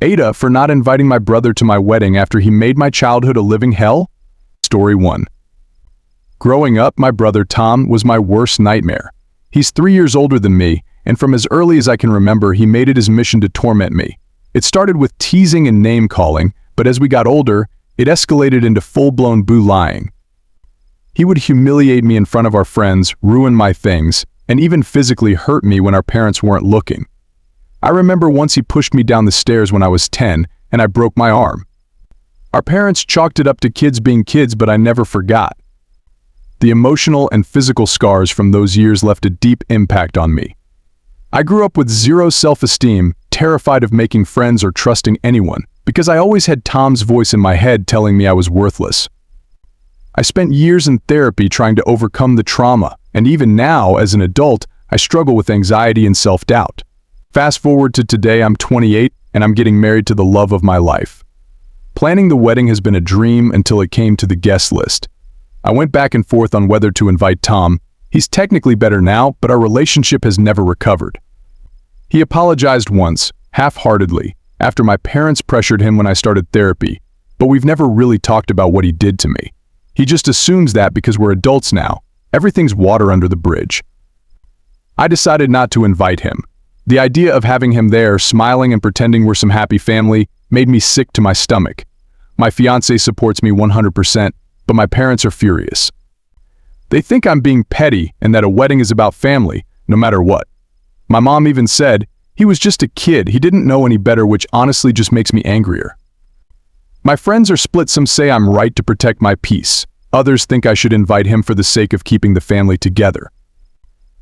AITA for not inviting my brother to my wedding after he made my childhood a living hell? Story 1. Growing up, my brother Tom was my worst nightmare. He's 3 years older than me, and from as early as I can remember, he made it his mission to torment me. It started with teasing and name-calling, but as we got older, it escalated into full-blown boo-lying. He would humiliate me in front of our friends, ruin my things, and even physically hurt me when our parents weren't looking. I remember once he pushed me down the stairs when I was 10, and I broke my arm. Our parents chalked it up to kids being kids, but I never forgot. The emotional and physical scars from those years left a deep impact on me. I grew up with zero self-esteem, terrified of making friends or trusting anyone, because I always had Tom's voice in my head telling me I was worthless. I spent years in therapy trying to overcome the trauma, and even now, as an adult, I struggle with anxiety and self-doubt. Fast forward to today, I'm 28, and I'm getting married to the love of my life. Planning the wedding has been a dream until it came to the guest list. I went back and forth on whether to invite Tom. He's technically better now, but our relationship has never recovered. He apologized once, half-heartedly, after my parents pressured him when I started therapy, but we've never really talked about what he did to me. He just assumes that because we're adults now, everything's water under the bridge. I decided not to invite him. The idea of having him there, smiling and pretending we're some happy family, made me sick to my stomach. My fiancé supports me 100%, but my parents are furious. They think I'm being petty and that a wedding is about family, no matter what. My mom even said, he was just a kid, he didn't know any better, which honestly just makes me angrier. My friends are split. Some say I'm right to protect my peace. Others think I should invite him for the sake of keeping the family together.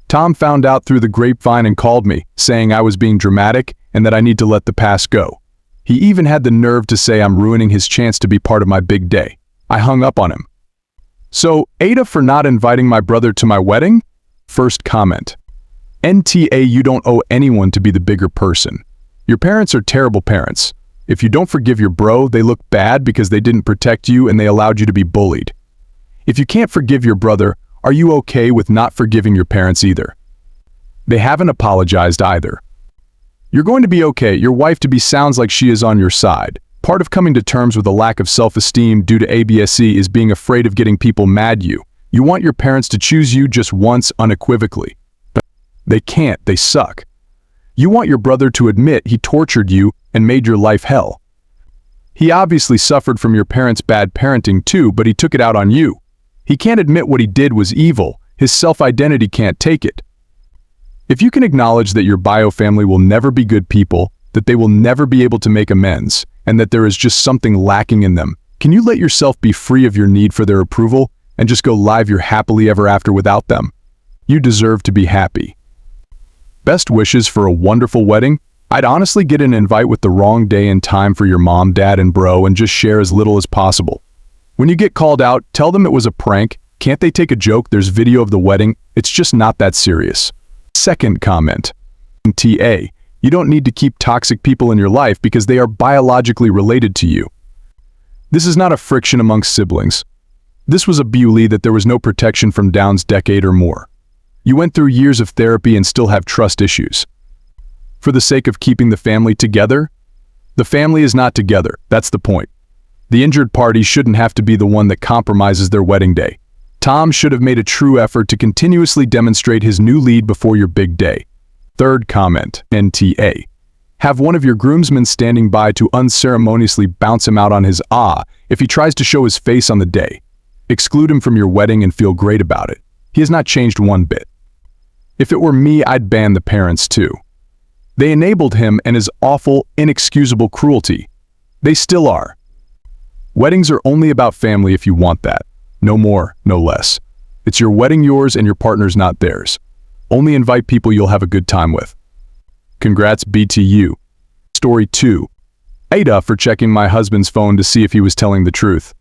Tom found out through the grapevine and called me, saying I was being dramatic and that I need to let the past go. He even had the nerve to say I'm ruining his chance to be part of my big day. I hung up on him. So, AITA for not inviting my brother to my wedding? First comment. NTA, you don't owe anyone to be the bigger person. Your parents are terrible parents. If you don't forgive your bro, they look bad because they didn't protect you and they allowed you to be bullied. If you can't forgive your brother, are you okay with not forgiving your parents either? They haven't apologized either. You're going to be okay. Your wife-to-be sounds like she is on your side. Part of coming to terms with a lack of self-esteem due to ABSE is being afraid of getting people mad at you. You want your parents to choose you just once unequivocally. But they can't, they suck. You want your brother to admit he tortured you and made your life hell. He obviously suffered from your parents' bad parenting too, but he took it out on you. He can't admit what he did was evil. His self-identity can't take it. If you can acknowledge that your bio family will never be good people, that they will never be able to make amends, and that there is just something lacking in them, can you let yourself be free of your need for their approval and just go live your happily ever after without them? You deserve to be happy. Best wishes for a wonderful wedding. I'd honestly get an invite with the wrong day and time for your mom, dad, and bro and just share as little as possible. When you get called out, tell them it was a prank. Can't they take a joke? There's video of the wedding. It's just not that serious. Second comment. TA. You don't need to keep toxic people in your life because they are biologically related to you. This is not a friction amongst siblings. This was a bully that there was no protection from Down's decade or more. You went through years of therapy and still have trust issues. For the sake of keeping the family together? The family is not together, that's the point. The injured party shouldn't have to be the one that compromises their wedding day. Tom should have made a true effort to continuously demonstrate his new lead before your big day. Third comment. NTA. Have one of your groomsmen standing by to unceremoniously bounce him out on his if he tries to show his face on the day. Exclude him from your wedding and feel great about it. He has not changed one bit. If it were me, I'd ban the parents too. They enabled him and his awful, inexcusable cruelty. They still are. Weddings are only about family if you want that. No more, no less. It's your wedding, yours, and your partner's, not theirs. Only invite people you'll have a good time with. Congrats, BTU. Story 2. AITA for checking my husband's phone to see if he was telling the truth.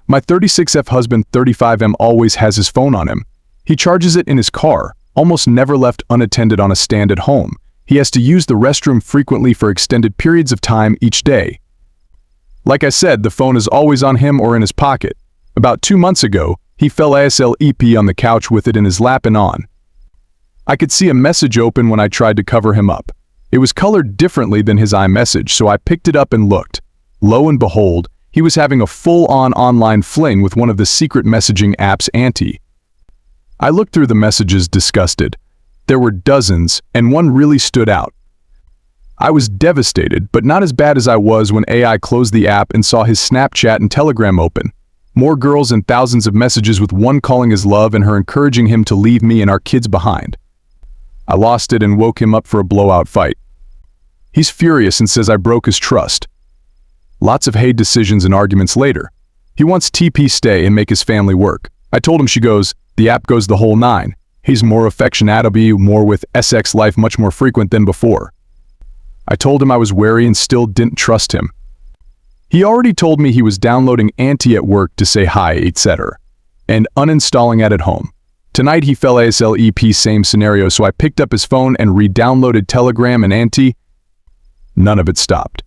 My 36F husband 35M always has his phone on him. He charges it in his car, almost never left unattended on a stand at home. He has to use the restroom frequently for extended periods of time each day. Like I said, the phone is always on him or in his pocket. About 2 months ago, he fell asleep on the couch with it in his lap and on. I could see a message open when I tried to cover him up. It was colored differently than his iMessage, so I picked it up and looked. Lo and behold, he was having a full-on online fling with one of the secret messaging apps AITA. I looked through the messages disgusted. There were dozens, and one really stood out. I was devastated, but not as bad as I was when AI closed the app and saw his Snapchat and Telegram open. More girls and thousands of messages with one calling his love and her encouraging him to leave me and our kids behind. I lost it and woke him up for a blowout fight. He's furious and says I broke his trust. Lots of hate decisions and arguments later. He wants TP stay and make his family work. I told him, she goes, the app goes the whole nine. He's more affectionate, more with SX life much more frequent than before. I told him I was wary and still didn't trust him. He already told me he was downloading AITA at work to say hi, etc. and uninstalling it at home. Tonight he fell ASLEP, same scenario, so I picked up his phone and re-downloaded Telegram and AITA. None of it stopped.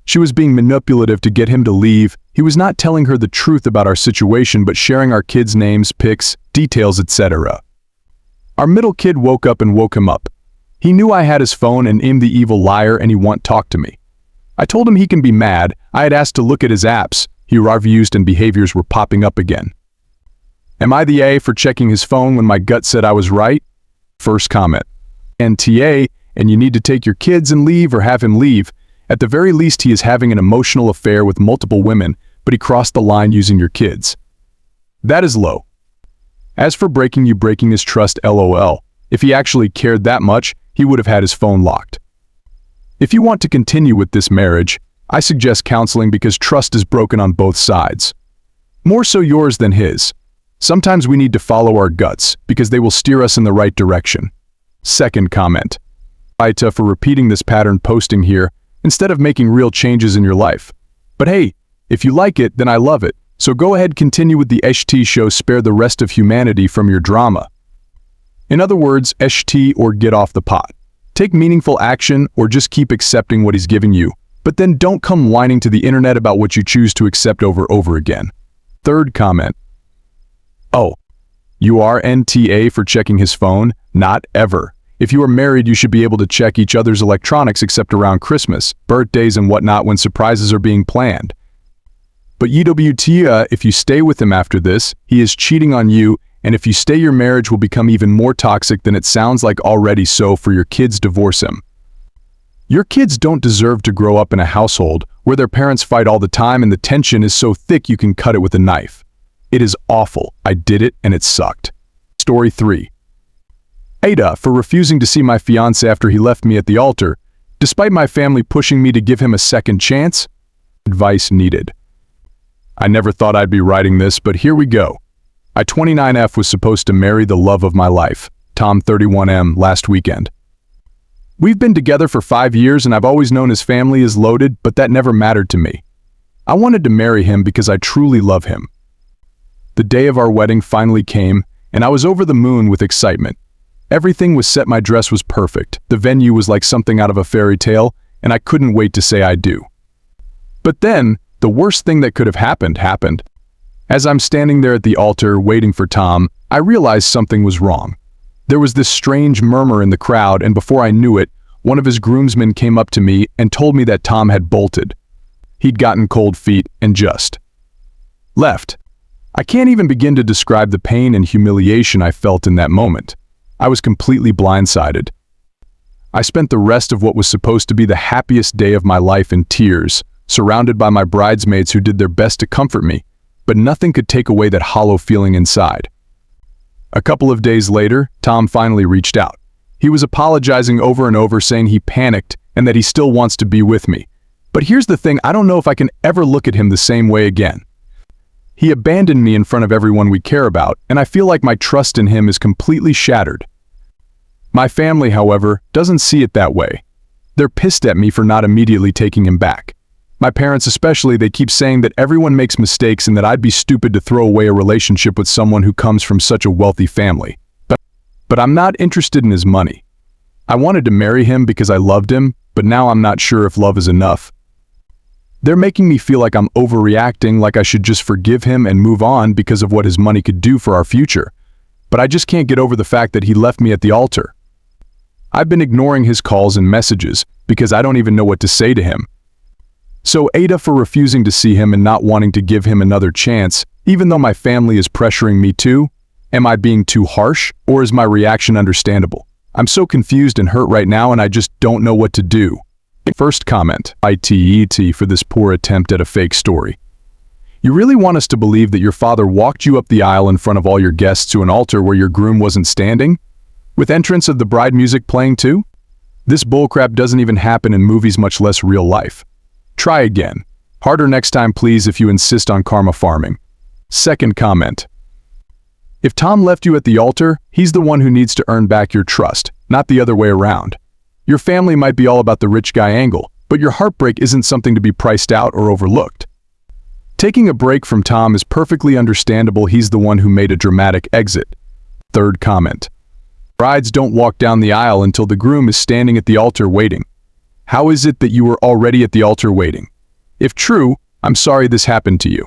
She was being manipulative to get him to leave. He was not telling her the truth about our situation, but sharing our kids' names, pics, details, etc. Our middle kid woke up and woke him up. He knew I had his phone and I'm the evil liar and he won't talk to me. I told him he can be mad. I had asked to look at his apps. He used and behaviors were popping up again. Am I the A for checking his phone when my gut said I was right? First comment. NTA, and you need to take your kids and leave or have him leave. At the very least, he is having an emotional affair with multiple women, but he crossed the line using your kids. That is low. As for breaking his trust, LOL. If he actually cared that much, he would have had his phone locked. If you want to continue with this marriage, I suggest counseling because trust is broken on both sides. More so yours than his. Sometimes we need to follow our guts because they will steer us in the right direction. Second comment. AITA for repeating this pattern posting here instead of making real changes in your life. But hey, if you like it, then I love it. So go ahead, continue with the HT show, spare the rest of humanity from your drama. In other words, HT or get off the pot. Take meaningful action or just keep accepting what he's giving you, but then don't come whining to the internet about what you choose to accept over again. Third comment. Oh, you are NTA for checking his phone? Not ever. If you are married, you should be able to check each other's electronics except around Christmas, birthdays and whatnot when surprises are being planned. But YWTA, if you stay with him after this, he is cheating on you, and if you stay, your marriage will become even more toxic than it sounds like already, so for your kids, divorce him. Your kids don't deserve to grow up in a household where their parents fight all the time and the tension is so thick you can cut it with a knife. It is awful. I did it and it sucked. Story 3. AITA for refusing to see my fiancé after he left me at the altar, despite my family pushing me to give him a second chance. Advice needed. I never thought I'd be writing this, but here we go. I 29F was supposed to marry the love of my life, Tom 31M, last weekend. We've been together for 5 years and I've always known his family is loaded, but that never mattered to me. I wanted to marry him because I truly love him. The day of our wedding finally came and I was over the moon with excitement. Everything was set, my dress was perfect, the venue was like something out of a fairy tale, and I couldn't wait to say I do. But then, the worst thing that could have happened. As I'm standing there at the altar waiting for Tom, I realized something was wrong. There was this strange murmur in the crowd, and before I knew it, one of his groomsmen came up to me and told me that Tom had bolted. He'd gotten cold feet and just left. I can't even begin to describe the pain and humiliation I felt in that moment. I was completely blindsided. I spent the rest of what was supposed to be the happiest day of my life in tears, surrounded by my bridesmaids who did their best to comfort me, but nothing could take away that hollow feeling inside. A couple of days later, Tom finally reached out. He was apologizing over and over, saying he panicked and that he still wants to be with me. But here's the thing, I don't know if I can ever look at him the same way again. He abandoned me in front of everyone we care about, and I feel like my trust in him is completely shattered. My family, however, doesn't see it that way. They're pissed at me for not immediately taking him back. My parents especially, they keep saying that everyone makes mistakes and that I'd be stupid to throw away a relationship with someone who comes from such a wealthy family. But I'm not interested in his money. I wanted to marry him because I loved him, but now I'm not sure if love is enough. They're making me feel like I'm overreacting, like I should just forgive him and move on because of what his money could do for our future. But I just can't get over the fact that he left me at the altar. I've been ignoring his calls and messages because I don't even know what to say to him. So AITA for refusing to see him and not wanting to give him another chance, even though my family is pressuring me to? Am I being too harsh, or is my reaction understandable? I'm so confused and hurt right now and I just don't know what to do. First comment, AITA for this poor attempt at a fake story. You really want us to believe that your father walked you up the aisle in front of all your guests to an altar where your groom wasn't standing? With entrance of the bride music playing too? This bullcrap doesn't even happen in movies, much less real life. Try again. Harder next time please if you insist on karma farming. Second comment. If Tom left you at the altar, he's the one who needs to earn back your trust, not the other way around. Your family might be all about the rich guy angle, but your heartbreak isn't something to be priced out or overlooked. Taking a break from Tom is perfectly understandable, he's the one who made a dramatic exit. Third comment. Brides don't walk down the aisle until the groom is standing at the altar waiting. How is it that you were already at the altar waiting? If true, I'm sorry this happened to you.